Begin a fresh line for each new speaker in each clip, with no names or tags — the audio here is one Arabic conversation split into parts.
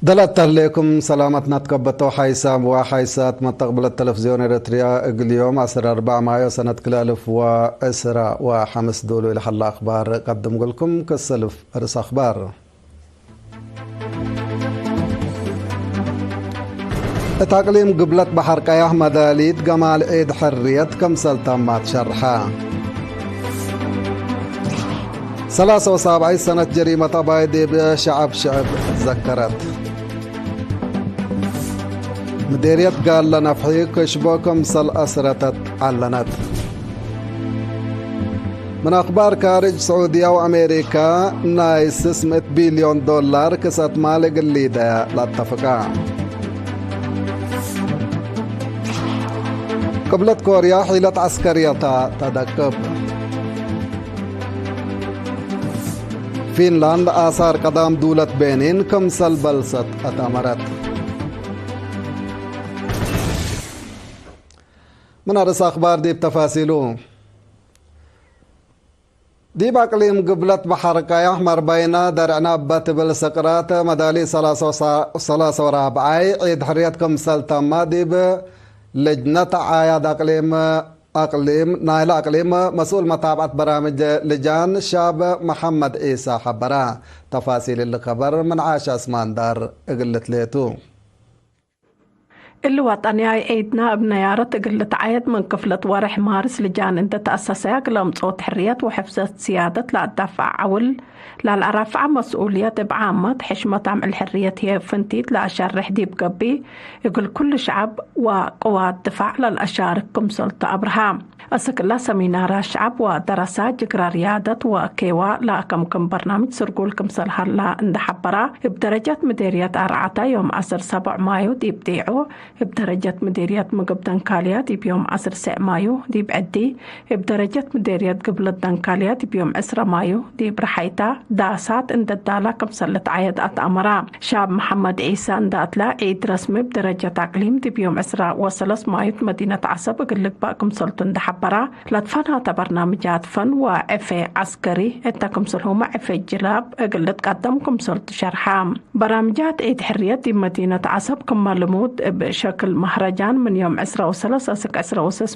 دلت عليكم سلامتنا تكبتو حيسام وحيسات من تقبل التلفزيون إريتريا اليوم 4 مايو سنة 2015 دولو إلى حل أخبار قدم لكم كالسلف رس أخبار. تقليم قبلة بحر قياح مداليد جمال عيد حرية كمسل تمات شرحة 73 سنة جريمة بايدي بشعب تذكرت مديرية قال لنا فحي كشبوكم سل أسرتت علنت. من أخبار خارج سعودية وأمريكا نايس 600 بليون دولار كسات مالك الليدة لاتفقا. قبلت كوريا حيلة عسكرية تدكب. فنلند آثار قدام دولة بنين كمسل بلست أتمرت. من أرس أخبار دي بتفاصيله دي بأقليم قبلة بحر قياح مربينا درعنا باتبل سقرات مدالي 43 عيد حريتكم سلطما دي بلجنة عايد أقليم نايل أقليم مسؤول متابعة برامج لجان شاب محمد عيسى حبرا. تفاصيل الخبر من عاشا اسمان دار قلت ليتو
الوطني عيدنا بنيارة قلت عيد من كفلة ورح مارس لجان انت تأسسها قلم صوت حرية وحفظة سيادة لا تدفع عول لا الرفع مسؤولية بعامة حشمة عم الحرية هي فنتيت لا أشارح دي بقبي يقول كل شعب وقوات دفاع للأشارككم سلطة أبراهام أسكلا سمينار شعب ودراسات جقرا ريادة وكيوا لا كم برنامج سرقولكم سلها لا اندحبرا بدرجة مديرية أرعتا يوم 7 مايو دي بديعو بدرجة مديرية مقبدان كاليا دي بيوم 6 مايو دي بعدي بدرجة مديرية قبل الدنكاليا دي بيوم 10 مايو دي برحيتا داسات اند الدالة كمسلت عيد أتأمرا. شاب محمد عيسى انداتلا عيد رسمي بدرجة تقليم دي بيوم 3 مايو مدينة عصب قلق باقم سلطن دحبرا لطفانها برنامجات فن وعفة عسكري اتاكم سلهما عفة جلاب قلت قدمكم سلط شرحام. برامجات عيد حرية دي مدينة عصب كمالمود بشكل مهرجان من يوم 10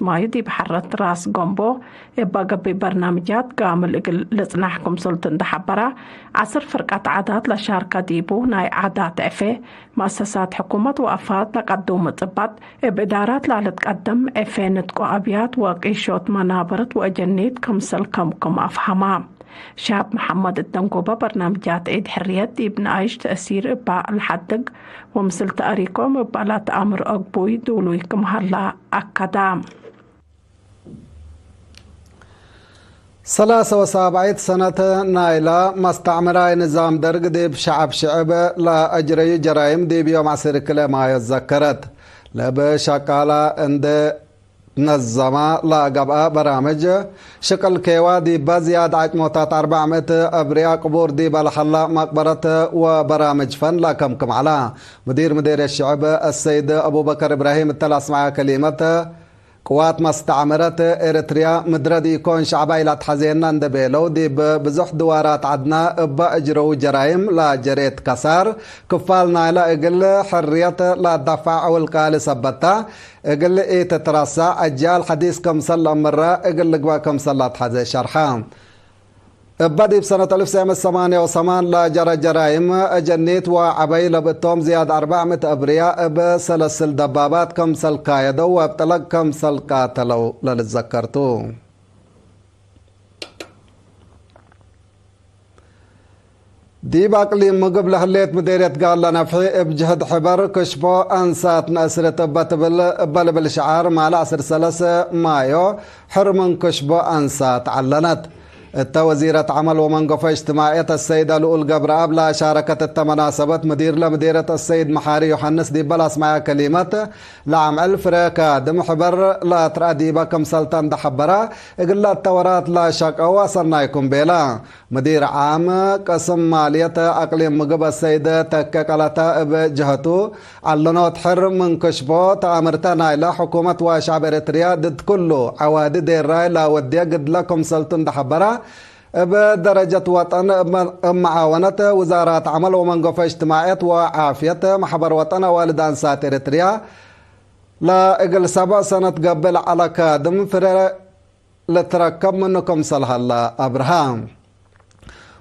مايو دي بحرة راس قنبو باقي ببرنامجات قامل لصناحكم سلطن دحبرا 10 فرقة عادات لشاركة ديبو ناي عادات عفة مؤسسات حكومة وأفاد لقدوم طبات بإدارات لتقدم عفة نتقو أبيات وقيشوت منابرت وأجنيت كمسل كم أفهما. شاب محمد الدنقوبة برنامجات عيد حريات دي بنعيش تأثير إبا الحدق ومثل تأريكم إبا لا تأمر أقبوي دولويكم هلا أكدام
73 سنة نايلة مستعمرة نظام درق دي بشعب شعب لا أجري جرائم دي بيوم 10 ما يتذكرت لبشاكالة عند نظمة لا قبقى برامج شكل كيوا دي بزياد عجموتات 400 أبرياء قبور دي بالحلا مقبرة وبرامج فن لا كم على مدير الشعب السيد أبو بكر إبراهيم التلاس مع كلمة قوات مستعمرة إريتريا مدردي يكون شعبي لا تحزيننا ندبيلو دي بزح دوارات عدنا بأجرو جرائم لا جريت كسار كفالنا لا إقل حرية لا دفع والقال سبتا إقل إيه تترسى أجال حديث كم صلى مرة إقل لقوا كم صلى تحزي شرحان بدي بسنة 1988 لا جرى جرائم أجنيت وعبي لبتوم زياد 400 أبرياء بسلسل دبابات كمسل قايدو وابتلق كمسل قاتلو للتذكرتو. دي باقلي مقبل حليت مديرية قال لنا فحي بجهد حبر كشبو أنسات نأسرة بل بالشعار مع العصر 3 مايو حرم كشبو أنسات علنت وزيرة عمل ومنقفة اجتماعية السيدة لؤول قبراب لا شاركت التمناسبة لمديرة السيد محاري يوحنس دي بلاس مع كلمة لعم الفريكا دم حبر لا ترأديبا كم سلطان دحبرا اقل التورات لا شك وصلنا يكون بلا مدير عام قسم مالية أقليم مقب السيدة تككالتا بجهتو علنوت حر من كشبو تأمرتنا إلى حكومة وشعب إريتريا ضد كله عوادي دير راي لا ودي قد لكم سلطان دحبرا بدرجة وطن معاونة وزارات عمل ومنقفة اجتماعية وعافية محبر وطن والد أنسات إريتريا لا إقل 7 سنة قبل على كادم فرق لتركب منكم صلح الله أبراهام.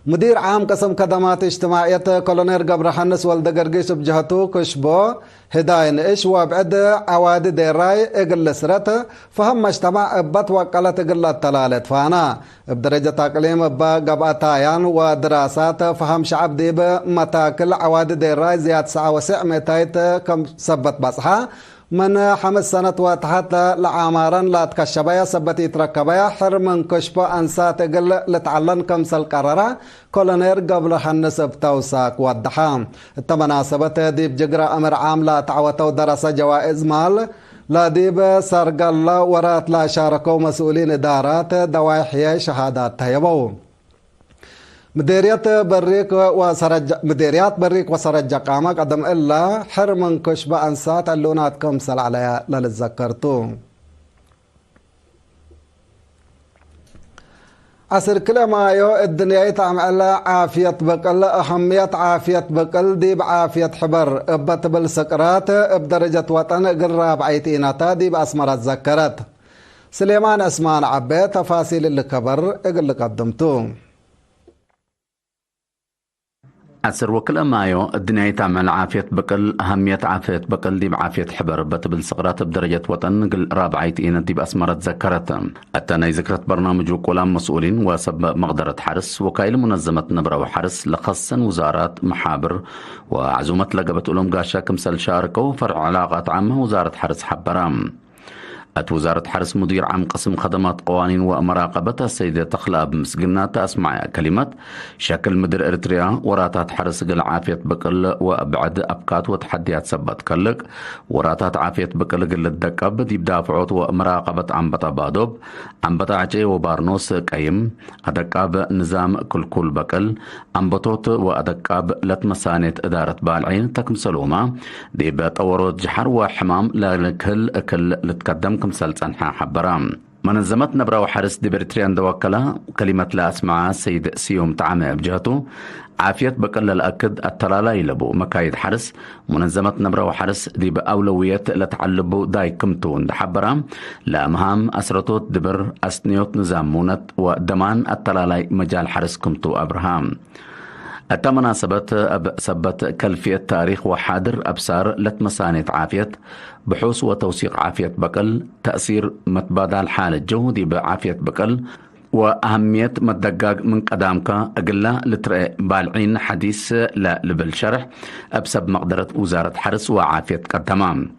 مدير عام قسم خدمات اجتماعية كولونيل قبر حنس والد قرقيش بجهته كشبو هداين إيش وابعد عواد ديراي إقل سرته فهم اجتماع ابت وقالت إقل التلالت فانا بدرجة تقليم ابا قبعتايان ودراسات فهم شعب ديب متاكل عواد ديراي زياد ساعة وسع ميتايت كم سبت بصحة من 5 سنة وتحت لعامارا لا تكشبايا سبت يتركبايا حر من كشبو أنسات قل لتعلن كمسل قرارة كولونير قبل حنس بتوساك ودحام التمناسبة ديب جقرة أمر عام لا تعوتو درس جوائز مال لا ديب سرقل ورات لا شاركوا مسؤولين إدارات دواحي شهادات تيبو مديريات بريك وسرج قامة قدم إلا حرم كشبة أنسات اللونات كمسل عليها للذكرتو عصر كل ما يو الدنيا تعمل عافية بقل أهمية عافية بقل دي بعافية حبر ابت بالسكرات بدرجة وطن قراب عيتيناتا دي بأسمر الذكرت سليمان اسمان عبي تفاصيل اللي كبر اقل قدمتو
عسر وكل مايو الدنيا تعمل عافية بقل أهمية عافية بقل دي بعافية حبر بتبل صغرات بدرجة وطن قل رابعيت إينا دي بأسمرة ذكرت التاني ذكرت برنامج وكلام مسؤولين وسب مقدرة حرس وكايل منظمة نبرة وحرس لخصا وزارات محابر وعزومة لقبت أولم قاشا كمسل شاركوا فرع علاقات عامة وزارة حرس حبرام. وزارة حرس مدير عام قسم خدمات قوانين ومراقبة السيدة تخلاب مسجنات أسمع كلمات شكل مدير إريتريا وراتات حرس قل عافية بقل وأبعد أبقات وتحديات سبت كلك وراتات عافية بقل قل الدكاب دي بدافعوت ومراقبة عنبطة بادوب عنبطة عجي وبارنوس قيم أدكاب نظام كل بقل عنبطوت وأدكاب لتمسانيت إدارة بالعين تكمسلوما دي بطورات جحر وحمام لكل أكل لتقدم كمسل صنحا حبرام منظمة نبرة وحرس دي بريتريان دوكلا كلمة لا أسمع سيد سيوم تعامى بجهته عافية بقل الأكد التلالاي لبو مكايد حرس منظمة نبرة وحرس دي بأولوية لتعلبو داي كمتون دحبرام لأمهام أسرطوت دبر أسنيوت نظام مونت ودمان التلالاي مجال حرس كمتو أبراهام التمناسبة سبت كلفية تاريخ وحاضر أبصار لتمسانيت عافية بحوث وتوثيق عافية بقل تأثير متبادل حالة جهودي بعافية بقل وأهمية متدقاق من قدامك أقلا لترأي بالعين حديث لا لبل شرح أبسب مقدرة وزارة حرس وعافية قدامام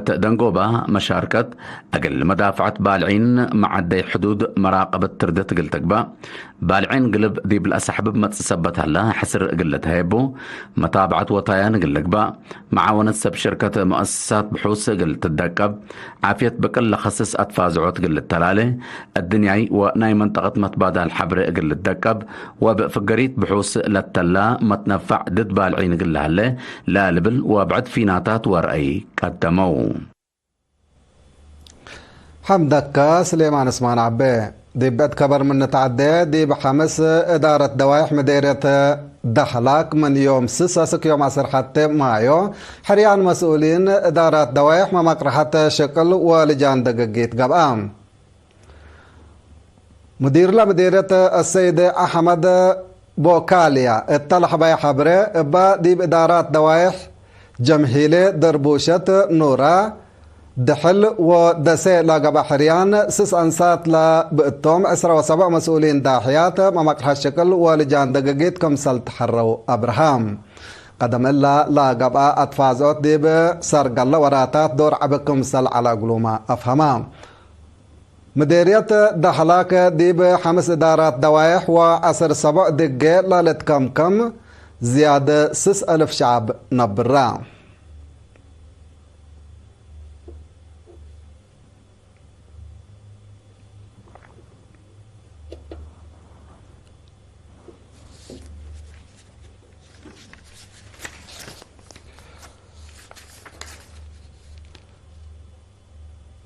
دنقوبة مشاركة أقل مدافعة بالعين مع دي حدود مراقبة تردة قلتك با بالعين قلب دي بالأسحب ما تسبت هلا حسر قلت هيبو متابعة وطيان قلك با معاونة سب شركة مؤسسات بحوث قلت الدكب عافية بقل لخصص أتفازعوت قلت تلالي الدنياي وناي منطقة متبادل الحبر قلت الدكب وبفقريت بحوث للتلا متنفع ضد بالعين قل هلا لا لبل وبعد فيناتات ورأي قدموا
حمدك سليمان اسمان عبي دي بعد كبر من نتعدي دي بحمس إدارة دوايح مديرية دحلاك من يوم 6 يوم 10 حتى مايو حريان مسؤولين إدارة دوايح ما مقرحة شكل ولجان دقيقيت قبام مدير مديرية السيد أحمد بوكاليا اطلع بي حبري با دي بإدارات دوايح جمهيلة دربوشة نورا دحل ودسي لاقا بحريان 6 أنسات لا بقتهم 7 مسؤولين داحيات ما مقرح الشكل ولجان دقيقيت كمسل تحروا أبراهام قدم إلا لاقا أتفازوت دي بسرق وراتات دور عبكم سل على قلوما أفهمام مديرية دحلاك دي ب5 إدارات دوايح و7 دقيق لالتكم زيادة 6,000 شعب نبرا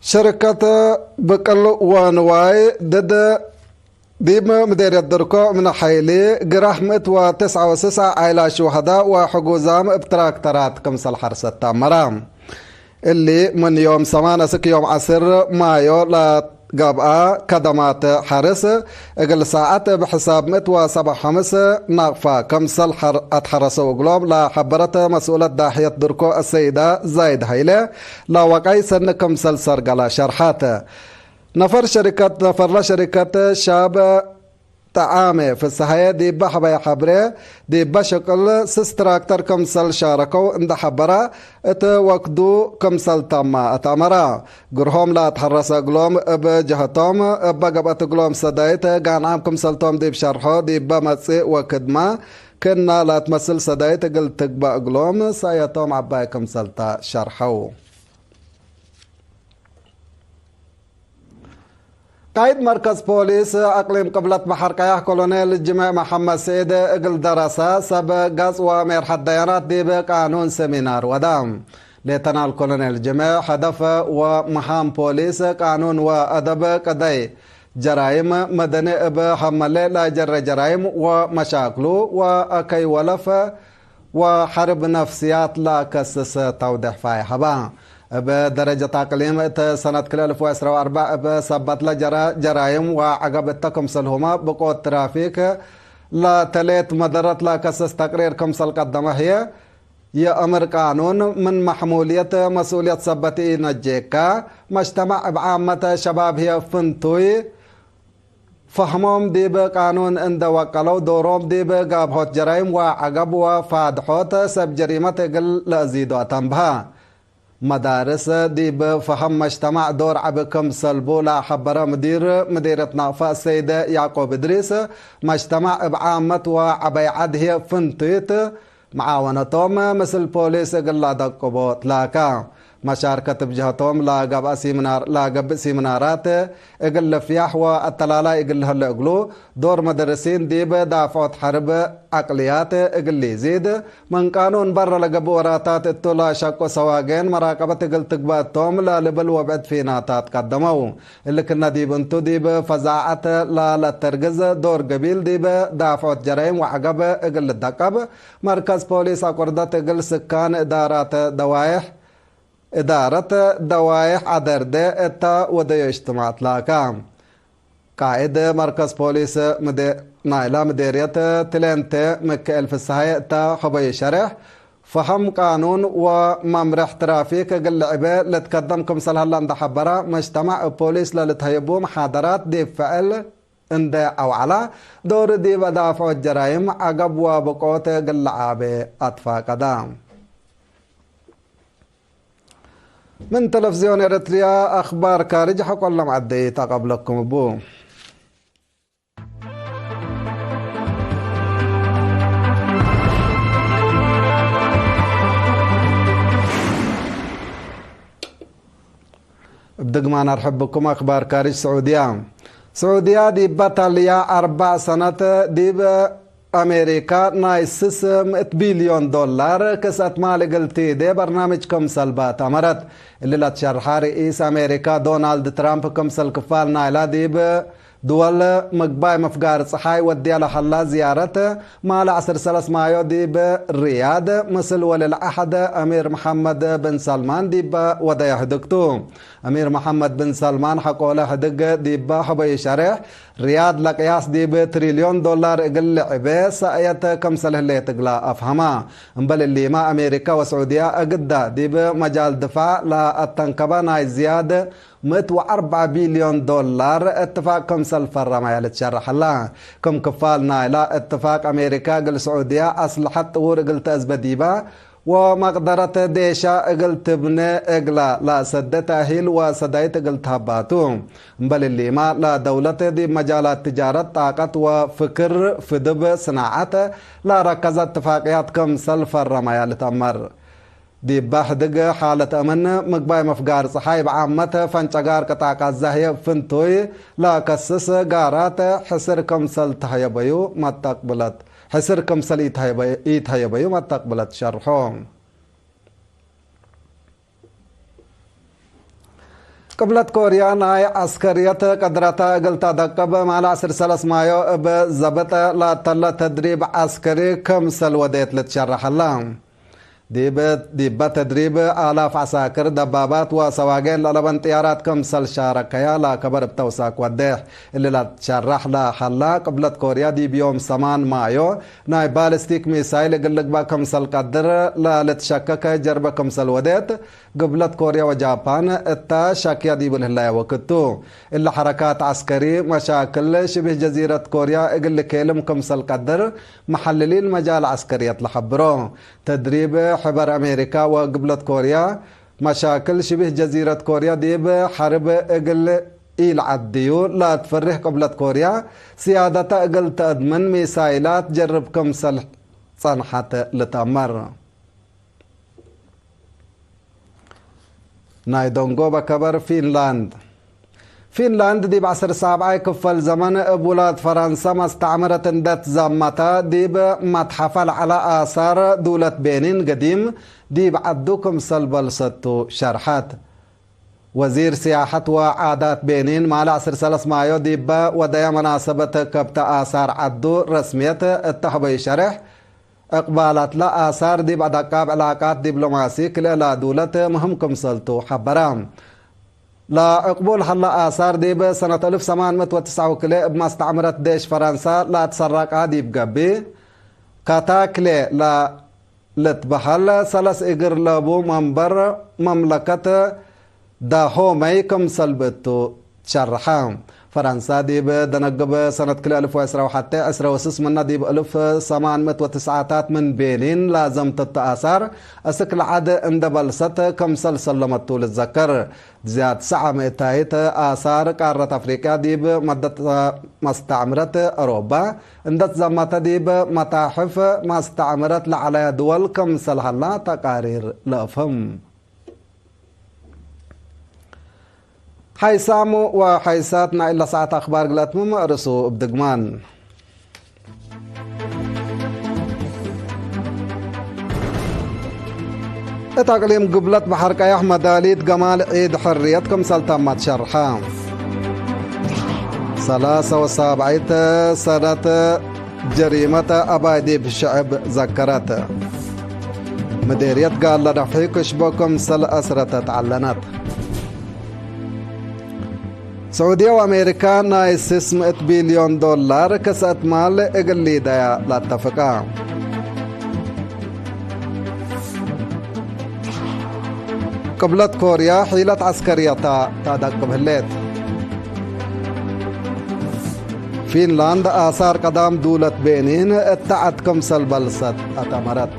شركة بقل وانواي ضد ديما مدير الدركو من حيلي قرح 199 عائلة شهداء وحجوزام بتراكترات كمسل حرس التامرام اللي من يوم 8 يوم 10 مايو لا قابقة كدمات حارس اقل ساعات بحساب 175 ناقفة كمسل اتحرس وقلوب لا حبرت مسؤولة داحية دركو السيدة زايد هيلة لا وقعي سن كمسل سرقلا شرحات نفر شركة شاب تعامي في السحية دي بحبا يحبري دي بشكل سستراكتر كمسل شاركو اند حبرا ات وقدو كمسل تاما اتامرا قرهم لا تحرس قلوم بجهتهم بقبت قلوم سدايت قان عام كمسل توم دي بشرحو دي بمتسي وكدما كنا لا تمثل سدايت قل تقبا قلوم سايتهم عباي كمسل تا شرحو قائد مركز بوليس أقليم قبلة بحر كياه كولونيل الجماع محمد سيد اقل دراسة سب قص ومير حديانات دي بقانون سمينار ودام ليتنا الكولونيل الجماع هدف ومهام بوليس قانون وأدب قضي جرائم مدني بحملة لا جر جرائم ومشاكله وأكي ولف وحرب نفسيات لا كسس توضح فاي حبا بدرجة تقليم سنة كل 2004 بسبت جرائم وعقب التكمسل هما بقوة ترافيك لا تليت مدرت لا كسس تقرير كمسل قدمه هي يا أمر قانون من محمولية مسؤولية سبتي نجيكا مجتمع بعامة شباب هي فنتوي فهمهم دي بقانون اند وقلو دورهم دي بقابهوت جرائم وعقب وفادحوت سب جريمة قل لأزيدو أتنبها مدارس دي بفهم مجتمع دور عبكم سلبولا حبرة مديرة نافا السيدة يعقوب إدريس مجتمع بعامة وعبي عد هي فنتيت معاونتهم مثل بوليس قلا دقبوت لاكا مشاركة بجهتهم لا قب سيمنارات اقل فياح والتلالة اقل هلقلو دور مدرسين ديب دافعت حرب عقليات اقل يزيد من قانون برا لقب وراتات التولا شاكو سواقين مراقبة اقل تقباتهم لا لبل وبعد فيناتات قدموا اللي كنا ديب انتو ديب فزاعة لا ترقز دور قبيل ديب دافعت جرائم وعقب اقل الدقب مركز بوليس اقردت اقل سكان ادارات دوايح إدارة دوائح عدردة اتا ودي اجتماعات لاكام قائد مركز بوليس نايلة مديرية تلانتة مكة في السهاية اتا حبي شرح فهم قانون وممرح ترافيك قل لعبه لتقدمكم سلها لان حبرا مجتمع بوليس لتهيبو محاضرات دي فعل اند او على دور دي بدافع الجرائم عقب وبقوت قل لعابه اطفا قدام من تلفزيون إريتريا أخبار كارج حق الله معدي تقبلكم أبو بدق ما نرحب بكم أخبار كارج سعودية دي بطلية 4 سنة دي أمريكا نايسس 100 بليون دولار كسات مالي قلتي دي برنامج كمسل بات أمرت اللي لا تشرحها رئيس أمريكا دونالد ترامب كمسل كفال نايلا دي دول مقباي مفقار صحاي ودي على حلا زيارته مال 10 مايو دي بالرياض مثل وللأحد أمير محمد بن سلمان دي ودا يحدقتو أمير محمد بن سلمان حقوله حدق دي حبي شرح رياض لقياس دي بتريليون دولار اقل عبه سايت كمسل اللي تقلا افهما انبل اللي ما امريكا وسعوديه اقدا دي بمجال دفاع لا التنكبه ناي زياده 104 بليون دولار اتفاق كمسل فرما يلتشرح الله كم كفالنا لا اتفاق امريكا قل سعوديه اصلحه طور قلت ازبديبا ومقدرة ديشا قلت ابن اقلا لا سد تاهيل وسدايت قلت هباتو بل اللي ما لا دولة دي مجالات تجارة طاقة وفكر فدب صناعات لا ركز اتفاقيات كم سلفر رمايا لتأمر دي بحدق حالة امن مقباي مفقار صحايب عامة فانشقار قطاقة الزهية فنتوي لا كسس قارات حسر كم سلتها يبيو ما تقبلت حسر كم سليت هاي بيو ما تقبلت شرحهم قبلت كوريا ناي عسكرية قدرتا قلتا دقب مع عصر 3 مايو بزبط لا تلا تدريب عسكري كمسل وديت لتشرح اللهم ديب تدريب آلاف عساكر دبابات وسواقين للبن طيارات كمسل شاركيا لا كبر بتوساك وديح اللي لا تشرح لا حلا قبلت كوريا دي بيوم 8 مايو ناي بالستيك ميسايل قلق با كمسل قدر لا لتشكك جرب كمسل وديت قبلت كوريا وجابان اتا شاكيا دي بالهلايا وكتو اللي حركات عسكري مشاكل شبه جزيرة كوريا اقل كيلم كمسل قدر محللين مجال عسكرية لحبرو تدريب حبر أمريكا وقبلت كوريا مشاكل شبه جزيرة كوريا ديب حرب اقل إيل عديو لا تفرح قبلت كوريا سيادة اقل تأدمن ميسايلات جرب كمسل صنحة لتأمر نايدونغو بكبر فنلاند دي بعصر 7 كفل زمن بولاد فرنسا ما استعمرت اندت زمتا دي متحفل على آثار دولة بنين قديم دي بعدوكم سلبل ستو شرحات وزير سياحة وعادات بنين مع العصر 3 مايو دي ودايا مناسبة كبت آثار عدو رسمية التحبي شرح اقبالات لا آثار دي بعد قاب علاقات دبلوماسي كلا دولة مهمكم سلطو حبرام لا اقبول حلا آثار دي بسنة 1909 كلا بما استعمرت ديش فرنسا لا تسرق عادي بقبي كاتا كلا لا لتبحل سلس اقر لابو منبر مملكة داهو ميكم سلبتو تشرحام فرنسا دي بدنقب سنة كل 1010 وحتى 10 منا دي ب 1809 من بينين لازم تتأثر أسك العادة عند بلسة كم سلمت طول الذكر زياد 900 آثار قارة أفريقيا دي بمدة مستعمرة أوروبا عندت زمت دي بمتاحف مستعمرة لعلى دول كم سلحلا تقارير لأفهم حيسامو وحيساتنا إلا ساعة أخبار قلت ممارسو بدقمان اتقليم قبلت بحركة أحمد آليد جمال عيد حريتكم سلطمت شرحام 73 سنة جريمة أبايدي بالشعب ذكرت مديرية قال لرفيق شبكم سل أسرة تعلنت سعودية وأمريكا نايس 600 بليون دولار كسأت مال إقلي دايا لا اتفقا قبلت كوريا حيلة عسكرية تادق بهليت فنلاند آثار قدام دولة بينين اتعت كمسل بلسط أتمرت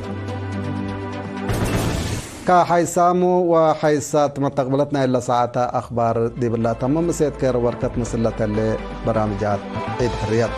كحيسامو وحيسات ما تقبلتنا إلا ساعة أخبار دي بالله تمام سيد كير وركت مسلة اللي برامجات عيد حريات